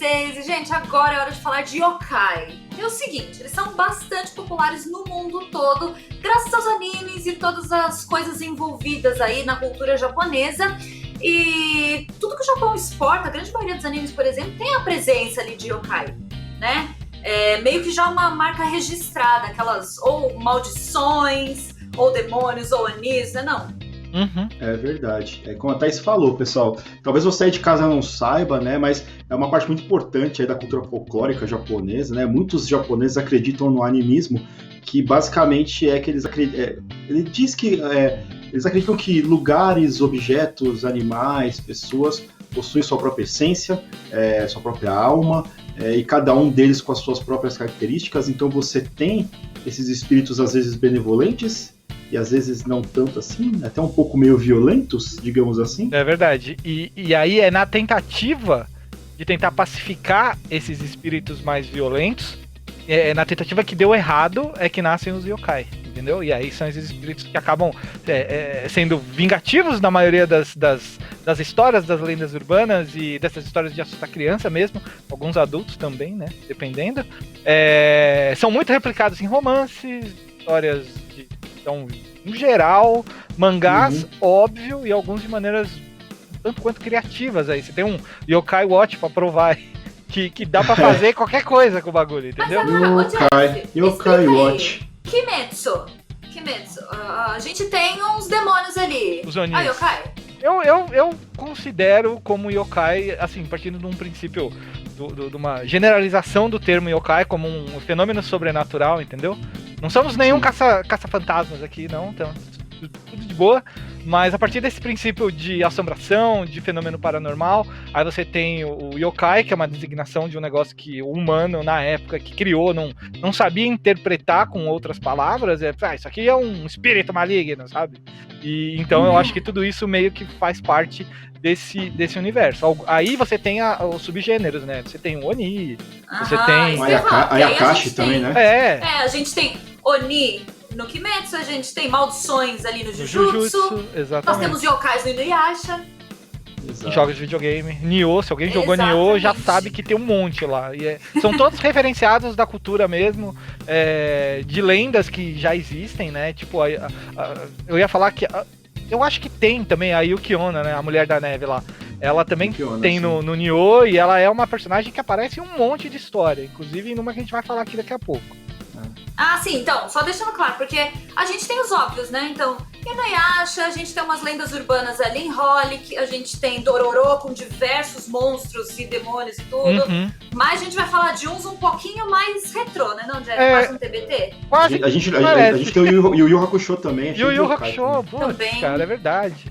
vocês? E, gente, agora é hora de falar de yokai. É o seguinte, eles são bastante populares no mundo todo, graças aos animes e todas as coisas envolvidas aí na cultura japonesa. E tudo que o Japão exporta, a grande maioria dos animes, por exemplo, tem a presença ali de yokai, né? É meio que já uma marca registrada, aquelas ou maldições, ou demônios, ou anis, né? Não. Uhum. É verdade. É como a Thaís falou, pessoal. Talvez você aí de casa não saiba, né? Mas é uma parte muito importante aí da cultura folclórica japonesa, né? Muitos japoneses acreditam no animismo, que basicamente é que eles acreditam. Ele diz que eles acreditam que lugares, objetos, animais, pessoas possuem sua própria essência, sua própria alma, e cada um deles com as suas próprias características. Então você tem esses espíritos às vezes benevolentes e às vezes não tanto assim, até um pouco meio violentos, digamos assim. É verdade. E aí é na tentativa de tentar pacificar esses espíritos mais violentos, na tentativa que deu errado, é que nascem os yokai, entendeu? E aí são esses espíritos que acabam sendo vingativos na maioria das histórias, das lendas urbanas e dessas histórias de assustar criança mesmo, alguns adultos também, né? Dependendo. São muito replicados em romances, histórias de... Então, em geral, mangás, óbvio, e alguns de maneiras tanto quanto criativas aí. Você tem um Yokai Watch pra provar que dá pra fazer qualquer coisa com o bagulho, entendeu? Yokai Watch. Kimetsu. A gente tem uns demônios ali. Os onis. Yokai. Eu considero como yokai, assim, partindo de um princípio, de uma generalização do termo yokai como um fenômeno sobrenatural, entendeu? Não somos nenhum caça-fantasmas aqui, não, então tudo de boa, mas a partir desse princípio de assombração, de fenômeno paranormal, aí você tem o yokai, que é uma designação de um negócio que o humano, na época que criou, não sabia interpretar com outras palavras, isso aqui é um espírito maligno, sabe? E então eu acho que tudo isso meio que faz parte desse universo. Aí você tem os subgêneros, né? Você tem o Oni, você tem... A Ayakashi também, né? A gente tem Oni no Kimetsu, a gente tem maldições ali no Jujutsu. Exatamente. Nós temos yokais no Inuyasha. Exato. Jogos de videogame. Nioh, se alguém jogou Nioh, já sabe que tem um monte lá. E são todos referenciados da cultura mesmo, de lendas que já existem, né? Tipo, eu ia falar que... Eu acho que tem também a Yuki-onna, né? A Mulher da Neve lá. Ela também tem no Nioh, e ela é uma personagem que aparece em um monte de história. Inclusive numa que a gente vai falar aqui daqui a pouco. Ah, sim, então, só deixando claro, porque a gente tem os óbvios, né? Então, Inuyasha, a gente tem umas lendas urbanas ali em Holic, a gente tem Dororo com diversos monstros e demônios e tudo. Mas a gente vai falar de uns um pouquinho mais retrô, né, não, Jeff? Quase um TBT. Quase. A gente tem o Yu Yu Hakusho também. Yu Yu Hakusho, putz, cara, é verdade.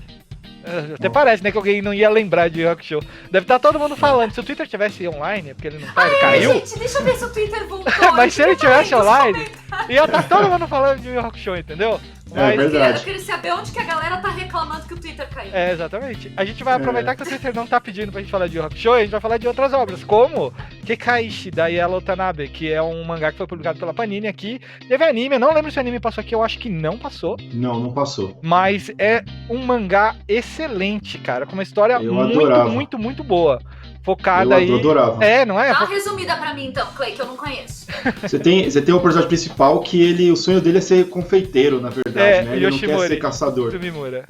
Até parece, né, que alguém não ia lembrar de Yu Yu Hakusho. Deve estar todo mundo falando. Se o Twitter tivesse online, é porque ele não tá, ele caiu. Gente, deixa eu ver se o Twitter voltou. Mas se ele tivesse online, ia estar todo mundo falando de Yu Yu Hakusho, entendeu? É verdade. Eu queria saber onde que a galera tá reclamando que o Twitter caiu. Exatamente. A gente vai aproveitar que o Twitter não tá pedindo pra gente falar de Yu Yu Hakusho, e a gente vai falar de outras obras, como Kekaishi, da Yellow Tanabe, que é um mangá que foi publicado pela Panini aqui. Teve anime, eu não lembro se o anime passou aqui, eu acho que não passou. Não passou. Mas é um mangá excelente, cara, com uma história muito boa. Focada aí. Eu adorava. Não é? Dá uma resumida pra mim então, Clay, que eu não conheço. Você tem o personagem principal que o sonho dele é ser confeiteiro, na verdade, né? Ele não quer ser caçador.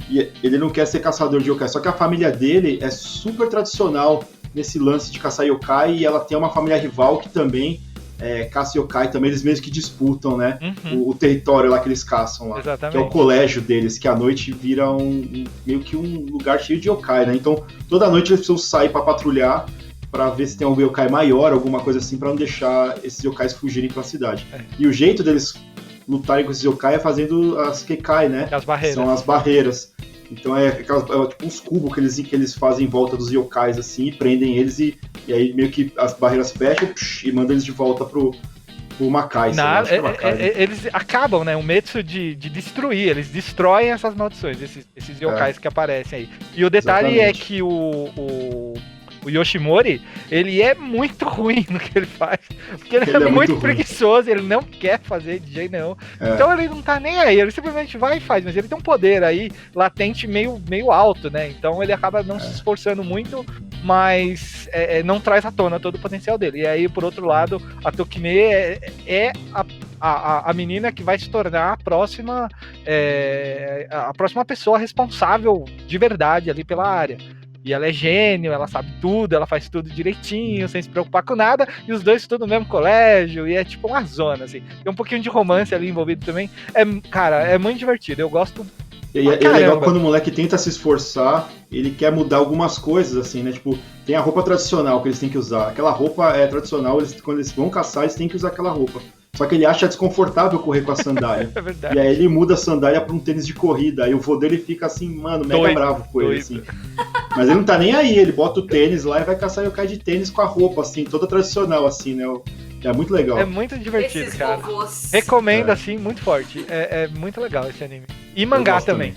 E ele não quer ser caçador de yokai. Só que a família dele é super tradicional nesse lance de caçar yokai, e ela tem uma família rival que também caça yokai, também eles mesmos que disputam, né? O território lá que eles caçam lá. Exatamente. Que é o colégio deles, que à noite vira meio que um lugar cheio de yokai, né? Então toda noite eles precisam sair pra patrulhar, pra ver se tem algum yokai maior, alguma coisa assim, pra não deixar esses yokais fugirem pra cidade. E o jeito deles lutarem com esses yokai é fazendo as kekai, né? As barreiras. São as barreiras. Então é tipo uns cubos que eles fazem em volta dos yokais, assim, e prendem eles, e aí meio que as barreiras fecham e mandam eles de volta pro Makai. Eles acabam, né? O Metsu de destruir, eles destroem essas maldições, esses yokais que aparecem aí. E o detalhe é que o o Yoshimori, ele é muito ruim no que ele faz. Porque ele Ele é é muito muito preguiçoso, ele não quer fazer de jeito nenhum. Então ele não tá nem aí, ele simplesmente vai e faz, mas ele tem um poder aí latente meio alto, né? Então ele acaba não se esforçando muito, mas não traz à tona todo o potencial dele. E aí, por outro lado, a Tokime é a menina que vai se tornar a próxima pessoa responsável de verdade ali pela área. E ela é gênio, ela sabe tudo, ela faz tudo direitinho, sem se preocupar com nada, e os dois estudam no mesmo colégio, e é tipo uma zona, assim. Tem um pouquinho de romance ali envolvido também. Cara, é muito divertido, eu gosto. E é legal quando o moleque tenta se esforçar, ele quer mudar algumas coisas, assim, né? Tipo, tem a roupa tradicional que eles têm que usar. Aquela roupa é tradicional, quando eles vão caçar, eles têm que usar aquela roupa. Só que ele acha desconfortável correr com a sandália. É verdade. E aí ele muda a sandália pra um tênis de corrida. Aí o vô dele fica assim, mano, mega bravo com ele, assim. Mas ele não tá nem aí, ele bota o tênis lá e vai caçar yokai de tênis com a roupa, assim, toda tradicional, assim, né? É muito legal. É muito divertido, Esses cara. vovôs. Recomendo, assim, muito forte. É muito legal esse anime. E mangá também.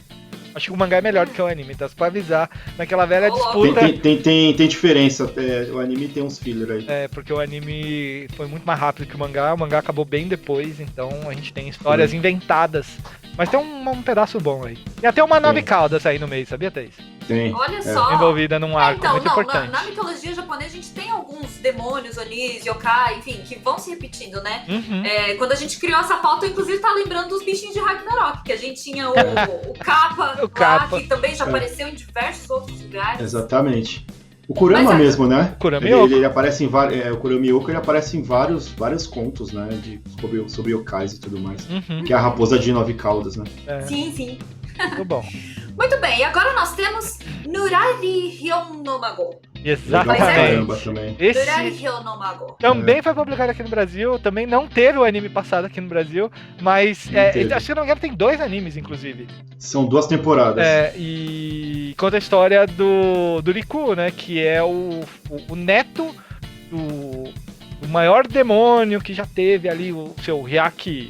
Acho que o mangá é melhor do que o anime, então, pra avisar, naquela velha disputa... Tem diferença, o anime tem uns filler aí. Porque o anime foi muito mais rápido que o mangá acabou bem depois, então a gente tem histórias inventadas, mas tem um pedaço bom aí. E até uma 9 caudas aí no meio, sabia, Thaís? Tem. Olha só. Envolvida num arco então, muito importante. Na mitologia japonesa a gente tem alguns demônios, onis, yokai, enfim, que vão se repetindo, né? Uhum. Quando a gente criou essa pauta, eu, inclusive, tá lembrando dos bichinhos de Ragnarok, que a gente tinha o Kappa, que também já apareceu em diversos outros lugares. Exatamente. O Kurama mesmo, né? O Kurama-yoko. Ele aparece em vários. O Kurama-yoko, ele aparece em vários contos, né? Sobre yokais e tudo mais. Uhum. Que é a raposa de 9 caudas, né? Sim. Muito bom. Muito bem, e agora nós temos Nurari Hyonomago. Exatamente. Caramba, também. Nurari Hyonomago. Também foi publicado aqui no Brasil, também não teve o anime passado aqui no Brasil, mas acho que não me engano, tem 2 animes, inclusive. São 2 temporadas. E conta a história do Riku, né, que é o neto do maior demônio que já teve ali, o seu Hyaki,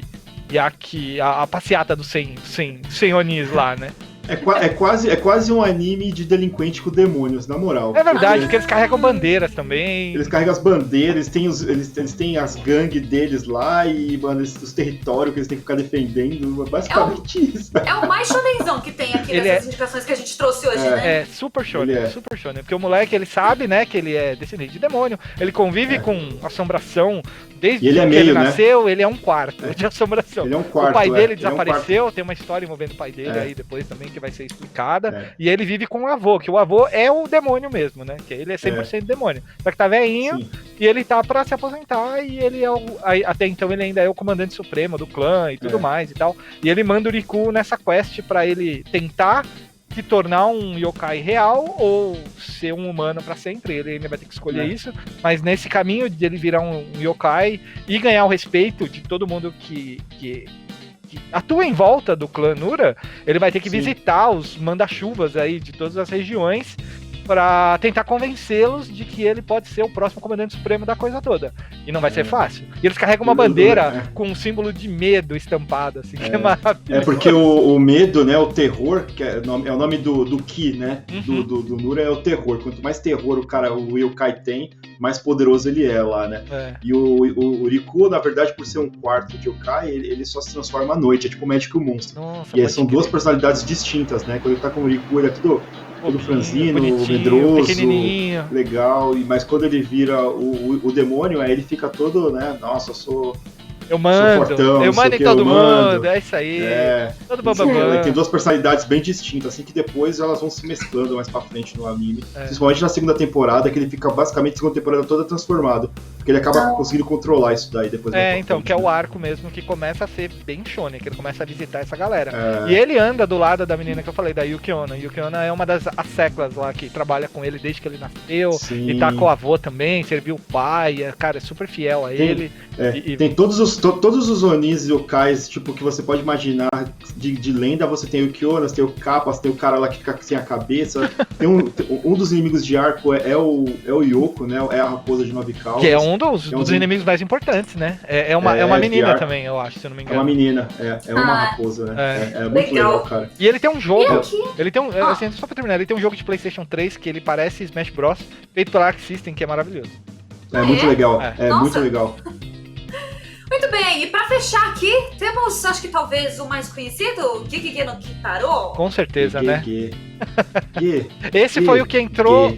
a passeata dos 100 Onis lá, né? É quase um anime de delinquente com demônios, na moral. É verdade, porque eles carregam bandeiras também. Eles carregam as bandeiras, eles têm as gangues deles lá e, mano, os territórios que eles têm que ficar defendendo. Basicamente isso. É o mais shonenzão que tem aqui nessas indicações que a gente trouxe hoje, né? É super shonen, super shonen. Porque o moleque, ele sabe, né, que ele é descendente de demônio. Ele convive com assombração desde que ele nasceu, né? Ele é um quarto de assombração. Ele é um quarto, o pai dele desapareceu, tem uma história envolvendo o pai dele aí depois também, que vai ser explicada. E ele vive com o avô, que o avô é o demônio mesmo, né? Que ele é 100% demônio. Só que tá velhinho e ele tá pra se aposentar e ele é até então ele ainda é o comandante supremo do clã e tudo mais e tal. E ele manda o Riku nessa quest pra ele tentar se tornar um yokai real ou ser um humano pra sempre. Ele ainda vai ter que escolher isso, mas nesse caminho de ele virar um yokai e ganhar o respeito de todo mundo que atua em volta do clã Nura, ele vai ter que visitar os manda-chuvas aí de todas as regiões pra tentar convencê-los de que ele pode ser o próximo comandante supremo da coisa toda. E não vai ser fácil. E eles carregam uma bandeira com um símbolo de medo estampado, assim, que é maravilhoso. Porque o medo, né, o terror, que é o nome do Ki, né, do Nura é o terror. Quanto mais terror o yokai tem, mais poderoso ele é lá, né. E o Riku, na verdade, por ser um quarto de yokai, ele só se transforma à noite, é tipo o médico e o monstro. Nossa, e aí são 2 personalidades distintas, né, quando ele tá com o Riku, ele é todo franzino, medroso, pequenininho, legal, mas quando ele vira o demônio, aí ele fica todo, né, nossa, eu mando em todo mundo, é isso aí. Todo bababã. Tem 2 personalidades bem distintas, assim, que depois elas vão se mesclando mais pra frente no anime. Principalmente na segunda temporada, que ele fica basicamente a segunda temporada toda transformado. Porque ele acaba conseguindo controlar isso daí depois. Então, que é o arco mesmo que começa a ser bem shonen, que ele começa a visitar essa galera. E ele anda do lado da menina que eu falei, da Yuki Onna. Yuki Onna é uma das asseclas lá que trabalha com ele desde que ele nasceu. E tá com o avô também, serviu o pai, cara, é super fiel a ele. Tem todos os Onis e yokais, tipo, que você pode imaginar de lenda. Você tem o Kyonas, tem o Kappa, tem o cara lá que fica sem a cabeça. Tem um dos inimigos de arco é o Yoko, né? É a raposa de 9 caudas. Que é um dos inimigos mais importantes, né? É uma menina também, eu acho, se eu não me engano. É uma menina, é uma raposa, né? É muito legal, cara. E ele tem um jogo, assim, só pra terminar, ele tem um jogo de PlayStation 3 que ele parece Smash Bros, feito pela Arc System, que é maravilhoso. É muito legal, muito legal. Muito bem, e pra fechar aqui, temos, acho que talvez o mais conhecido, Gegege no Kitaro. Com certeza, né? Esse foi o que entrou,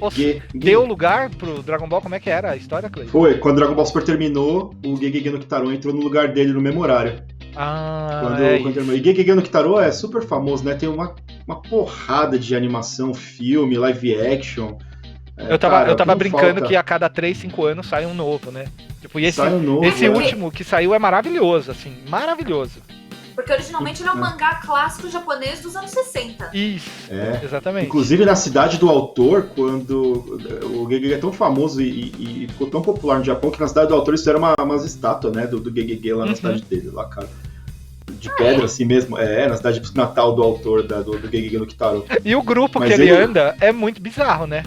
deu lugar pro Dragon Ball, como é que era a história, Clay? Foi, quando o Dragon Ball Super terminou, o Gegege no Kitaro entrou no lugar dele no mesmo horário. Quando terminou. E Gegege no Kitaro é super famoso, né? Tem uma porrada de animação, filme, live action. Eu tava brincando que a cada 3, 5 anos sai um novo, né? Tipo, e esse último que saiu é maravilhoso, assim, maravilhoso. Porque originalmente ele é um mangá clássico japonês dos anos 60. Isso, exatamente. Inclusive na cidade do autor, quando o Gegege é tão famoso e ficou tão popular no Japão, que na cidade do autor eles fizeram umas estátuas, né, do Gegege lá na cidade dele, lá, cara. De pedra, assim mesmo. Na cidade natal do autor do Gegege no Kitaro. E o grupo que ele anda é muito bizarro, né?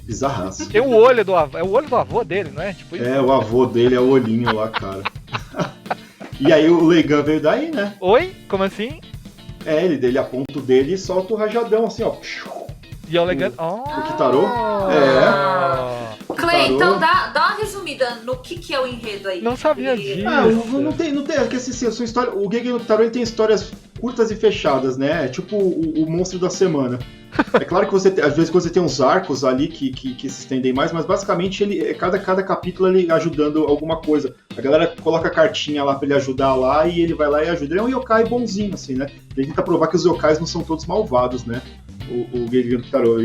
Bizarraço. Tem o olho do avô. É o olho do avô dele, não é? Tipo isso. O avô dele é o olhinho lá, cara. E aí o Leigan veio daí, né? Oi? Como assim? Ele aponta o dele e solta o rajadão, assim, ó. E é o Leigan... O Kitaro? Clay, então dá uma resumida no que é o enredo aí. Não sabia disso. Não tem, porque assim, a sua história, o Gegege no Kitaro ele tem histórias curtas e fechadas, né? É tipo o monstro da semana. É claro que às vezes você tem uns arcos ali que se estendem mais, mas basicamente cada capítulo ele ajudando alguma coisa. A galera coloca a cartinha lá pra ele ajudar lá e ele vai lá e ajuda. Ele é um yokai bonzinho, assim, né? Ele tenta provar que os yokais não são todos malvados, né? O Gegege no Kitaro.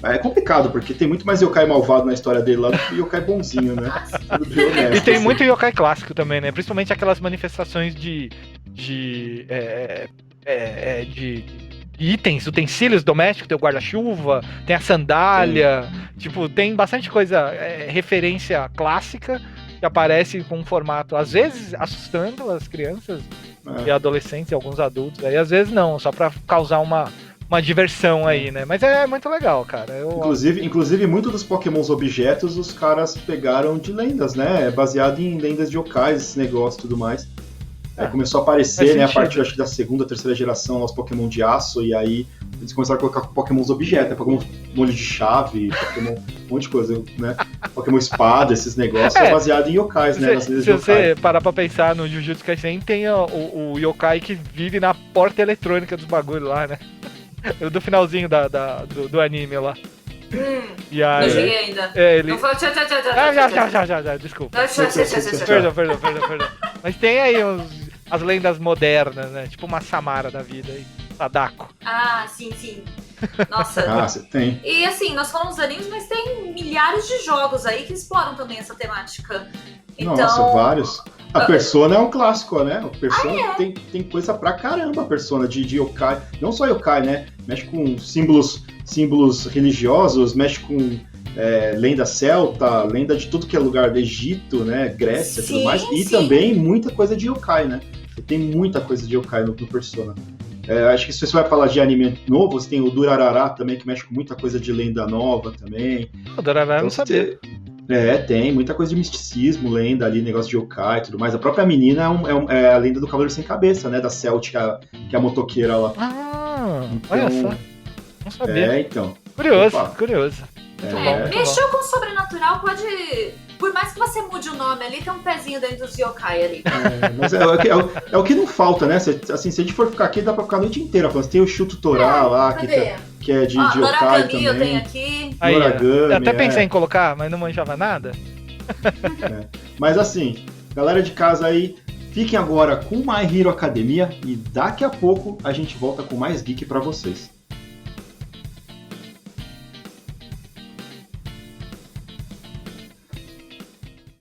É complicado, porque tem muito mais yokai malvado na história dele lá do que yokai bonzinho, né? Honesto, e tem muito yokai clássico também, né? Principalmente aquelas manifestações de itens, utensílios domésticos, tem o guarda-chuva, tem a sandália, tipo, tem bastante coisa, referência clássica que aparece com um formato, às vezes assustando as crianças e adolescentes e alguns adultos, aí às vezes não, só pra causar uma diversão aí, né? Mas é muito legal, cara. Inclusive, muito dos Pokémons objetos os caras pegaram de lendas, né? É baseado em lendas de yokais, esse negócio e tudo mais. Aí começou a aparecer, né, a partir acho que da segunda, terceira geração, os Pokémon de aço, e aí eles começaram a colocar Pokémons objetos, né? Pokémon molho de chave, Pokémon, um monte de coisa, né? Pokémon espada, esses negócios, é baseado em yokais, né? Nas lendas de yokai. Se você parar pra pensar no Jujutsu Kaisen, tem o yokai que vive na porta eletrônica dos bagulhos lá, né? Do finalzinho do anime lá. E aí, não cheguei ainda. Ele... Não foi... Já, desculpa. Perdão. Mas tem aí as lendas modernas, né? Tipo uma Samara da vida aí. Sadako. Sim. Nossa. Você tem. E assim, nós falamos dos animes, mas tem milhares de jogos aí que exploram também essa temática. Então... Nossa, vários. A Persona é um clássico, né? A Persona tem coisa pra caramba, a Persona de yokai. Não só yokai, né? Mexe com símbolos religiosos, mexe com lenda celta, lenda de tudo que é lugar do Egito, né? Grécia e tudo mais. E também muita coisa de yokai, né? Tem muita coisa de yokai no Persona. Acho que se você vai falar de anime novo, você tem o Durarara também, que mexe com muita coisa de lenda nova também. O Durarara eu não sabia. Tem muita coisa de misticismo, lenda ali, negócio de yokai e tudo mais. A própria menina é a lenda do Cavaleiro Sem Cabeça, né? Da Celtic, que é a motoqueira lá. Então, olha só. Não sabia. Então. Curioso. Mexeu com o sobrenatural, pode... Por mais que você mude o nome ali, tem um pezinho dentro dos yokai ali. Mas é o que não falta, né? Se a gente for ficar aqui, dá pra ficar a noite inteira falando. Tem o Shuto Torá lá, que é de yokai também. Eu tenho aqui. Aí, eu até pensei em colocar, mas não manjava nada. Mas assim, galera de casa aí, fiquem agora com My Hero Academia e daqui a pouco a gente volta com mais geek pra vocês.